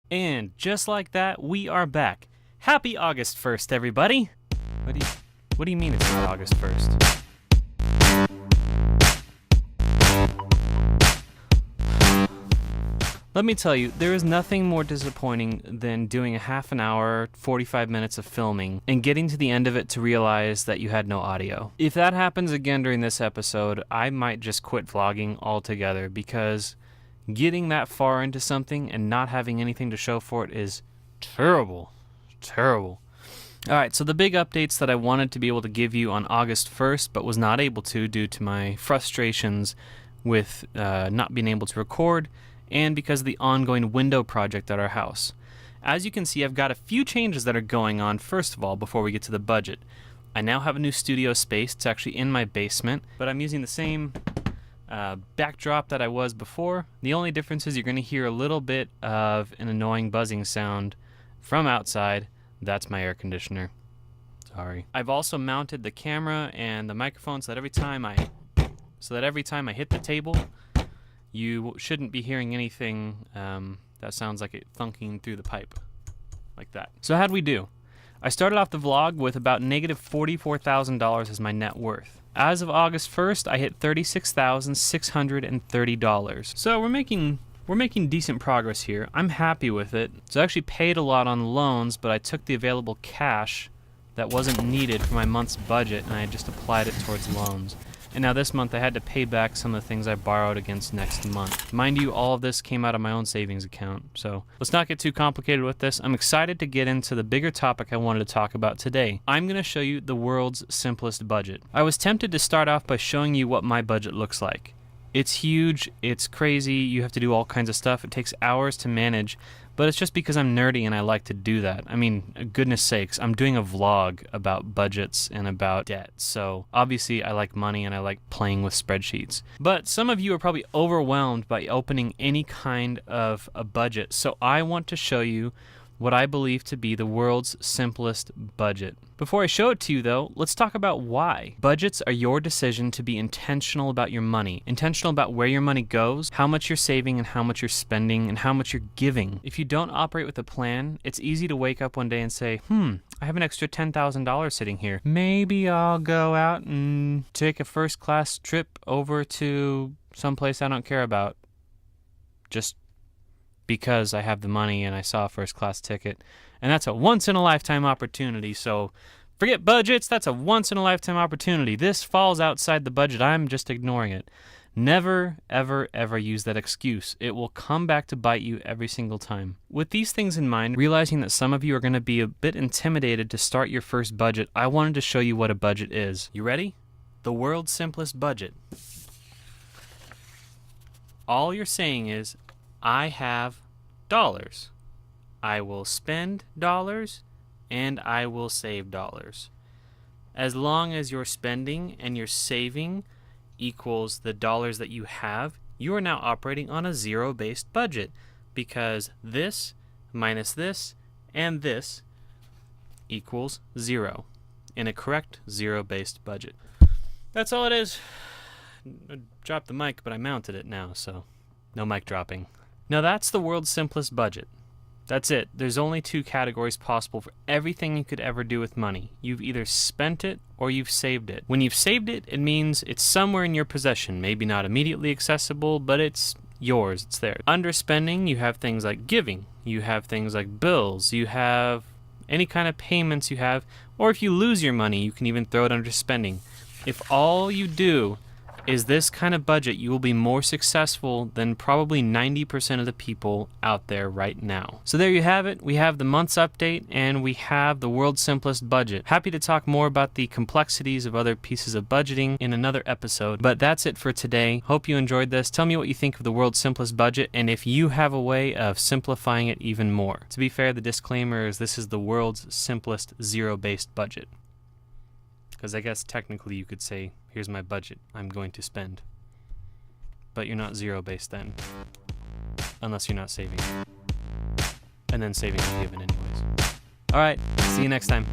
And just like that, we are back. Happy August 1st, everybody! What do you mean it's not August 1st? Let me tell you, there is nothing more disappointing than doing a half an hour, 45 minutes of filming, and getting to the end of it to realize that you had no audio. If that happens again during this episode, I might just quit vlogging altogether, because getting that far into something and not having anything to show for it is terrible. Terrible. Alright, so the big updates that I wanted to be able to give you on August 1st, but was not able to due to my frustrations with not being able to record, and because of the ongoing window project at our house. As you can see, I've got a few changes that are going on, first of all, before we get to the budget. I now have a new studio space. It's actually in my basement, but I'm using the same backdrop that I was before. The only difference is you're going to hear a little bit of an annoying buzzing sound from outside. That's my air conditioner. Sorry. I've also mounted the camera and the microphone so that every time I hit the table, you shouldn't be hearing anything that sounds like it thunking through the pipe, like that. So how'd we do? I started off the vlog with about negative $44,000 as my net worth. As of August 1st, I hit $36,630. So we're making decent progress here. I'm happy with it. So I actually paid a lot on loans, but I took the available cash that wasn't needed for my month's budget and I just applied it towards loans. And now this month I had to pay back some of the things I borrowed against next month. Mind you, all of this came out of my own savings account. So let's not get too complicated with this. I'm excited to get into the bigger topic I wanted to talk about today. I'm going to show you the world's simplest budget. I was tempted to start off by showing you what my budget looks like. It's huge, it's crazy, you have to do all kinds of stuff, it takes hours to manage, but it's just because I'm nerdy and I like to do that. I mean, goodness sakes, I'm doing a vlog about budgets and about debt, so obviously I like money and I like playing with spreadsheets. But some of you are probably overwhelmed by opening any kind of a budget, so I want to show you what I believe to be the world's simplest budget. Before I show it to you though, let's talk about why. Budgets are your decision to be intentional about your money, intentional about where your money goes, how much you're saving and how much you're spending and how much you're giving. If you don't operate with a plan, it's easy to wake up one day and say, I have an extra $10,000 sitting here. Maybe I'll go out and take a first class trip over to someplace I don't care about. Just because I have the money and I saw a first class ticket. And that's a once in a lifetime opportunity. So forget budgets, that's a once in a lifetime opportunity. This falls outside the budget, I'm just ignoring it. Never, ever, ever use that excuse. It will come back to bite you every single time. With these things in mind, realizing that some of you are going to be a bit intimidated to start your first budget, I wanted to show you what a budget is. You ready? The world's simplest budget. All you're saying is, I have dollars. I will spend dollars and I will save dollars. As long as your spending and your saving equals the dollars that you have, you are now operating on a zero-based budget because this minus this and this equals zero in a correct zero-based budget. That's all it is. I dropped the mic, but I mounted it now, so no mic dropping. Now that's the world's simplest budget. That's it. There's only two categories possible for everything you could ever do with money. You've either spent it or you've saved it. When you've saved it, it means it's somewhere in your possession. Maybe not immediately accessible, but it's yours. It's there. Under spending, you have things like giving. You have things like bills. You have any kind of payments you have. Or if you lose your money, you can even throw it under spending. If all you do is this kind of budget, you will be more successful than probably 90% of the people out there right now. So there you have it. We have the month's update and we have the world's simplest budget. Happy to talk more about the complexities of other pieces of budgeting in another episode, but that's it for today. Hope you enjoyed this. Tell me what you think of the world's simplest budget and if you have a way of simplifying it even more. To be fair, the disclaimer is this is the world's simplest zero-based budget. Because I guess technically you could say, here's my budget I'm going to spend. But you're not zero-based then. Unless you're not saving. And then saving is given anyways. Alright, see you next time.